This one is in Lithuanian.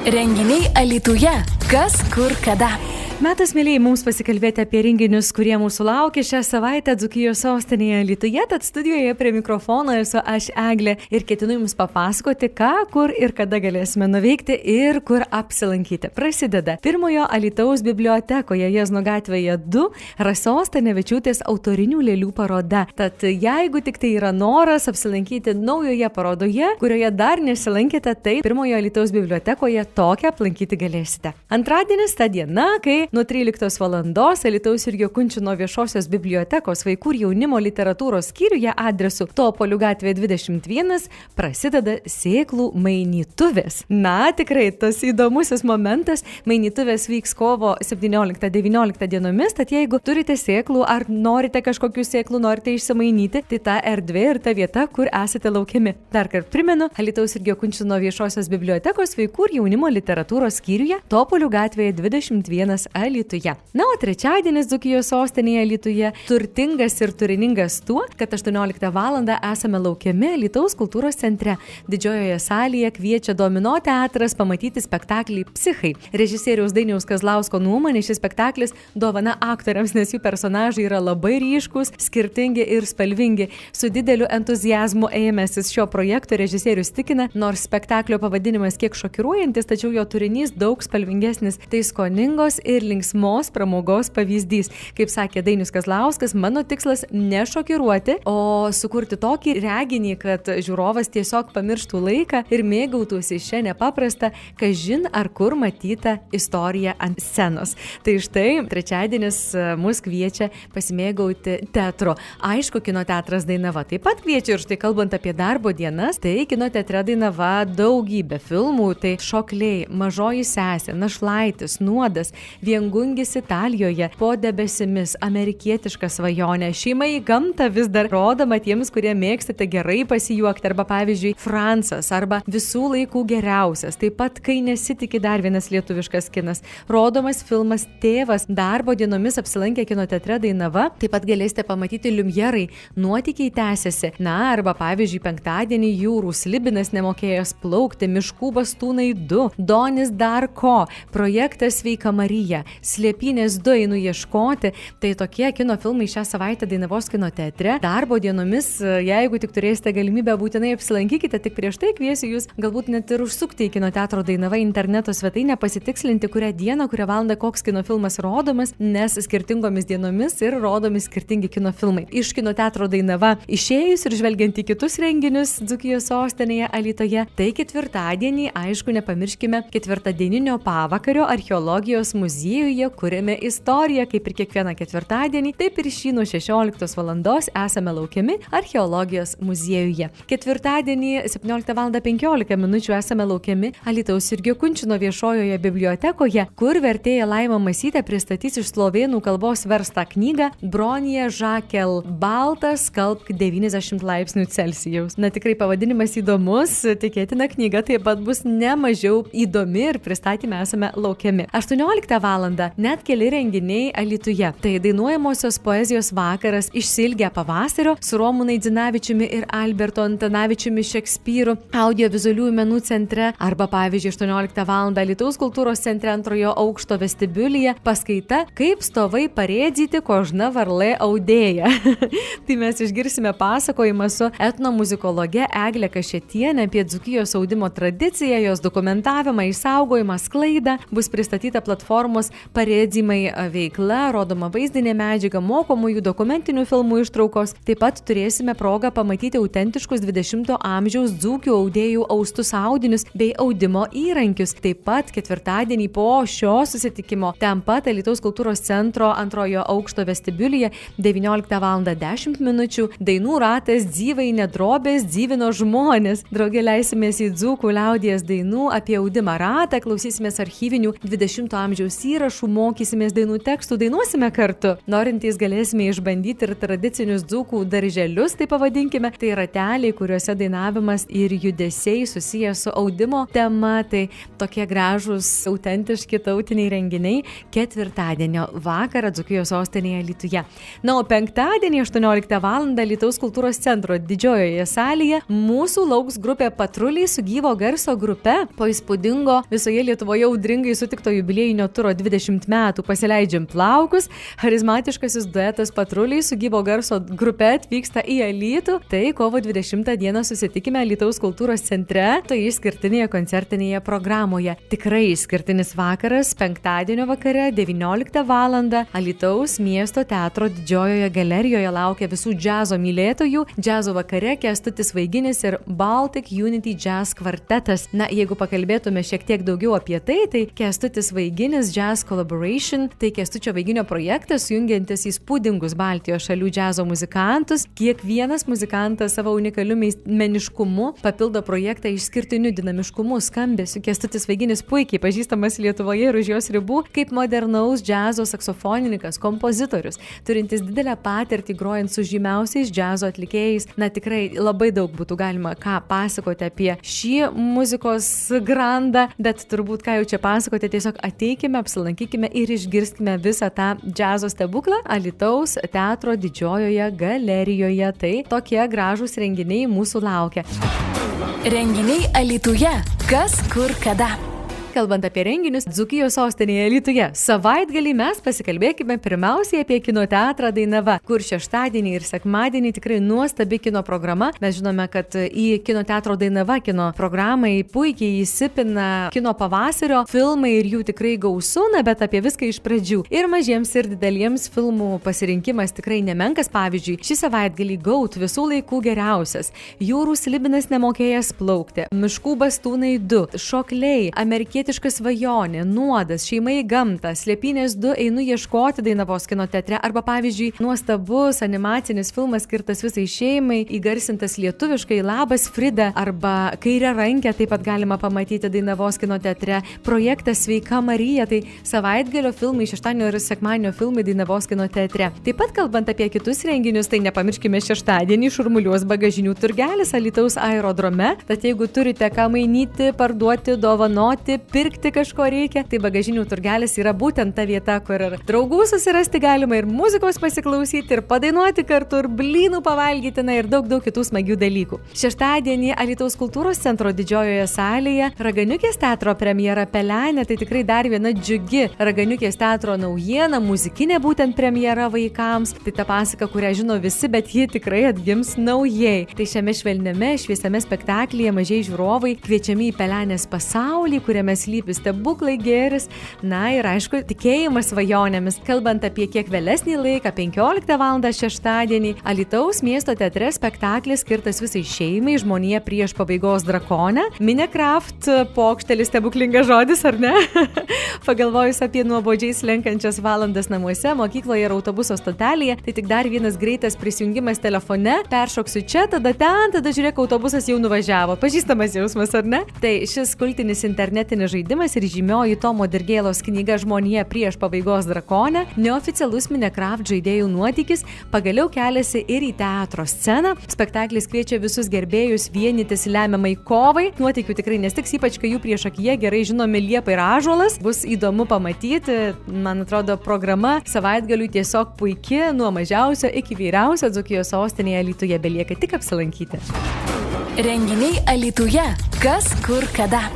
Renginiai Alytuje. Kas, kur, kada. Metas, mėlyjei, mums pasikalbėti apie renginius, kurie mūsų laukia šią savaitę Dzūkijos sostinėje Alytuje. Tad studijoje prie mikrofono esu aš, Eglė, ir ketinu jums papasakoti, ką, kur ir kada galėsime nuveikti ir kur apsilankyti. Prasideda pirmojo Alytaus bibliotekoje Jiezno gatvėje 2 Rasos Stanevičiūtės autorinių lėlių paroda. Tad jeigu tik tai yra noras apsilankyti naujoje parodoje, kurioje dar nesilankėte, tai pirmojo Alytaus bibliotekoje tokią aplankyti galėsite. Antradienis ta diena, kai nuo 13 valandos Alytaus Jurgio Kunčino viešosios bibliotekos vaikų ir jaunimo literatūros skyriuje adresu Topolių gatvė 21 prasideda sėklų mainytuvės. Na, tikrai tas įdomusis momentas. Mainytuvės vyks kovo 17-19 dienomis, tad jeigu turite sėklų ar norite kažkokių sėklų, norite išsimainyti, tai ta erdvė ir ta vieta, kur esate laukiami. Dar kartą primenu, Alytaus Jurgio Kunčino viešosios bibliotekos vaikų ir jaunimo literatūros skyriuje Topolių gatvėje 21 Alytuje. Na, o trečiadienis Dzūkijos sostinėje Alytuje turtingas ir turiningas tuo, kad 18 val. Esame laukiami Alytaus kultūros centre. Didžiojoje salėje kviečia Domino teatras pamatyti spektaklį Psichai. Režisieriaus Dainiaus Kazlausko nuomonė, šis spektaklis dovana aktoriams, nes jų personažai yra labai ryškus, skirtingi ir spalvingi. Su dideliu entuziazmu ėmęsis šio projekto režisierius tikina, nors spektaklio pavadinimas kiek šokiruojantis, tačiau jo turinys daug spalvingesnis. Tai skoningos ir linksmos pramogos pavyzdys. Kaip sakė Dainius Kazlauskas, mano tikslas nešokiruoti, o sukurti tokį reginį, kad žiūrovas tiesiog pamirštų laiką ir mėgautųsi šią nepaprastą, kažin ar kur matytą istoriją ant scenos. Tai štai trečiadienis mus kviečia pasimėgauti teatru. Aišku, kino teatras Dainava taip pat kviečia, ir štai kalbant apie darbo dienas, tai kino teatre Dainava daugybė filmų, tai Šokliai, Mažoji sesė, Našlaitis, Nuodas, Viengungis Italijoje, Po debesimis, Amerikietiška svajonė, Šeima į gamtą vis dar rodoma tiems, kurie mėgstate gerai pasijuokti, arba pavyzdžiui Francas, arba Visų laikų geriausias, taip pat Kai nesitiki, dar vienas lietuviškas kinas, rodomas filmas Tėvas. Darbo dienomis apsilankę kino teatre Dainava, taip pat galėsite pamatyti Liumjerai, Nuotykiai tęsiasi, na, arba pavyzdžiui penktadienį Jūrų Slibinas nemokėjęs plaukti, Miškų bastūnai 2, Donis dar ko, projektas Sveika Marija, Slėpynės 2 einu ieškoti. Tai tokie kino filmai šią savaitę Dainavos kino teatre. Darbo dienomis, jeigu tik turėsite galimybę, būtinai apsilankykite, tik prieš tai kviesiu jūs galbūt net ir užsukti į kino teatro Dainava interneto svetainę, pasitikslinti, kurią dieną, kurią valandą koks kino filmas rodomas, nes skirtingomis dienomis ir rodomi skirtingi kino filmai. Iš kino teatro Dainava išėjus ir žvelgiant į kitus renginius Dzūkijos sostinėje Alytuje, tai ketvirtadienį, aišku, nepamirškime ketvirtadieninio pavakario archeologijos muziejuje kuriame istoriją, kaip ir kiekvieną ketvirtadienį, taip ir šį nuo 16 valandos esame laukiami archeologijos muziejuje. Ketvirtadienį 17:15 minučių esame laukiami Alytaus Jurgio Kunčino viešojoje bibliotekoje, kur vertėja Laima Masytė pristatys iš slovėnų kalbos verstą knygą Bronija Žakel Baltas skalbk 90 laipsnių Celsijaus. Na, tikrai pavadinimas įdomus, tikėtina knyga taip pat bus nemažiau įdomi ir pristatymę esame laukiami. 18 val. Net keli renginiai Alytuje. Tai dainuojamosios poezijos vakaras Išsiilgę pavasario su Romu Naidzinavičiumi ir Alberto Antanavičiumi Šekspyru audiovizualiųjų menų centre, arba pavyzdžiui 18 val. Alytaus kultūros centre antrojo aukšto vestibiulyje paskaita Kaip stovai parėdzyti kožna varlė audėja. Tai mes išgirsime pasakojimą su etnomuzikologe Egle Kašėtienė apie Dzūkijos audimo tradiciją, jos dokumentavimą, išsaugojimą, sklaidą. Bus pristatyta platformos Parėdzimai veikla, rodoma vaizdinė medžiaga, mokomųjų dokumentinių filmų ištraukos. Taip pat turėsime progą pamatyti autentiškus 20 amžiaus dzūkių audėjų austus audinius bei audimo įrankius. Taip pat ketvirtadienį po šio susitikimo ten pat Alytaus kultūros centro antrojo aukšto vestibiulyje 19 val. 10 minučių dainų ratas Dzyvai nedrobės dzyvino žmonės. Drauge leisimės į dzūkų liaudies dainų apie audimą ratą, klausysimės archyvinių 20 amžiaus įrašų įrašų, mokysimės dainų tekstų, dainuosime kartu. Norintys galėsime išbandyti ir tradicinius dzūkų darželius, tai pavadinkime. Tai rateliai, kuriuose dainavimas ir judesiai susiję su audimo tema. Tai tokie gražūs, autentiški tautiniai renginiai ketvirtadienio vakarą Dzūkijos sostinėje Alytuje. Na, o penktadienį 18 val. Alytaus kultūros centro didžiojoje salėje mūsų lauks grupė Patruliai su gyvo garso grupe. Po įspūdingo visoje Lietuvoje audringai sutikto jubiliejinio turo 20 metų Pasileidžiam plaukus, charizmatiškasis duetas Patruliai su gyvo garso grupe atvyksta į Alytų. Tai kovo 20 dieną susitikime Alytaus kultūros centre, tai išskirtinėje koncertinėje programoje. Tikrai išskirtinis vakaras, penktadienio vakare 19 val. Alytaus miesto teatro didžiojoje galerijoje laukia visų džiazo mylėtojų. Džiazo vakare Kęstutis Vaiginis ir Baltic Unity Jazz kvartetas. Na, jeigu pakalbėtume šiek tiek daugiau apie tai, tai Kęstutis Vaiginis Jazz Collaboration, tai Kęstučio Vaiginio projektas, jungiantis įspūdingus Baltijos šalių džiazo muzikantus. Kiekvienas muzikantas savo unikaliu meniškumu papildo projektą išskirtiniu dinamiškumu, skambesiu. Kęstutis Vaiginis puikiai pažįstamas Lietuvoje ir už jos ribų kaip modernaus džiazo saksofonininkas, kompozitorius, turintis didelę patirtį grojant su žymiausiais džiazo atlikėjais. Na, tikrai labai daug būtų galima ką pasakoti apie šį muzikos grandą, bet turbūt ką jau čia pasakoti, tiesiog ateikime, apsilankykime ir išgirskime visą tą džiazo stebuklą Alytaus teatro didžiojoje galerijoje. Tai tokie gražūs renginiai mūsų laukia. Renginiai Alytuje. Kas, kur, kada. Kalbant apie renginius Dzūkijos sostinėje Alytuje, savaitgalį mes pasikalbėkime pirmiausiai apie kino teatrą Dainava, kur šeštadienį ir sekmadienį tikrai nuostabi kino programa. Mes žinome, kad į kino teatro Dainava kino programai puikiai įsipina kino pavasario filmai ir jų tikrai gausu, bet apie viską iš pradžių. Ir mažiems ir dideliems filmų pasirinkimas tikrai nemenkas. Pavyzdžiui, šį savaitgalį GOAT visų laikų geriausias, Jūrų slibinas nemokėjęs plaukti, Miškų bastūnai 2, Šokliai, Amerikietiška svajonė, Nuodas, Šeima į gamtą, Slėpynės 2, Einu ieškoti Dainavos kino teatre, arba pavyzdžiui nuostabus animacinis filmas skirtas visai šeimai, įgarsintas lietuviškai Labas Frida, arba Kairė rankė taip pat galima pamatyti Dainavos kino teatre, projektas Sveika Marija, tai savaitgalio filmai, šeštadienio ir sekmadienio filmai Dainavos kino teatre. Taip pat kalbant apie kitus renginius, tai nepamirškime šeštadienį šurmuliuos bagažinių turgelis Alytaus aerodrome, tad jeigu turite ką mainyti, parduoti, dovanoti, pirkti kažko reikia, tai bagažinių turgelis yra būtent ta vieta, kur ir draugų susirasti galima, ir muzikos pasiklausyti, ir padainuoti kartu, ir blynų pavalgyti, ir daug kitų smagių dalykų. Šeštadienį Alytaus kultūros centro didžiojoje salėje Raganiukės teatro premjera Pelenė, tai tikrai dar viena džiugi Raganiukės teatro naujiena, muzikinė būtent premjera vaikams. Tai ta pasaka, kurią žino visi, bet ji tikrai atgims naujai. Tai šiame švelniame, šviesiame spektaklyje mažiai žiūrovai kviečiami į Pelenės pasaulį, kuriame slypi stebuklai, gėris, na ir aišku, tikėjimas svajonėmis. Kalbant apie kiek vėlesnį laiką, 15 val. Šeštadienį, Alytaus miesto teatre spektaklis skirtas visai šeimai, Žmonija prieš pabaigos drakonę. Minecraft, pokštelis stebuklingas žodis, ar ne? Pagalvojus apie nuobodžiai slenkančias valandas namuose, mokykloje ir autobuso stotelėje, tai tik dar vienas greitas prisijungimas telefone, peršoksiu čia, tada ten, tada žiūrėk, autobusas jau nuvažiavo. Pažįstamas jausmas, ar ne? Tai šis kultinis internetinis žaidimas ir žymioji Tomo Dirgėlos knyga Žmonija prieš pabaigos drakonę, neoficialus Minecraft žaidėjų nuotykis, pagaliau keliasi ir į teatro sceną. Spektaklis kviečia visus gerbėjus vienytis lemiamai kovai. Nuotykių tikrai nestiks, ypač kai jų prieš akiją gerai žinomi Liepa ir Ąžuolas. Bus įdomu pamatyti. Man atrodo, programa savaitgaliui tiesiog puiki, nuo mažiausio iki vyriausio Dzūkijos sostinėje Alytuje, belieka tik apsilankyti. Renginiai Alytuje. Kas, kur, kada.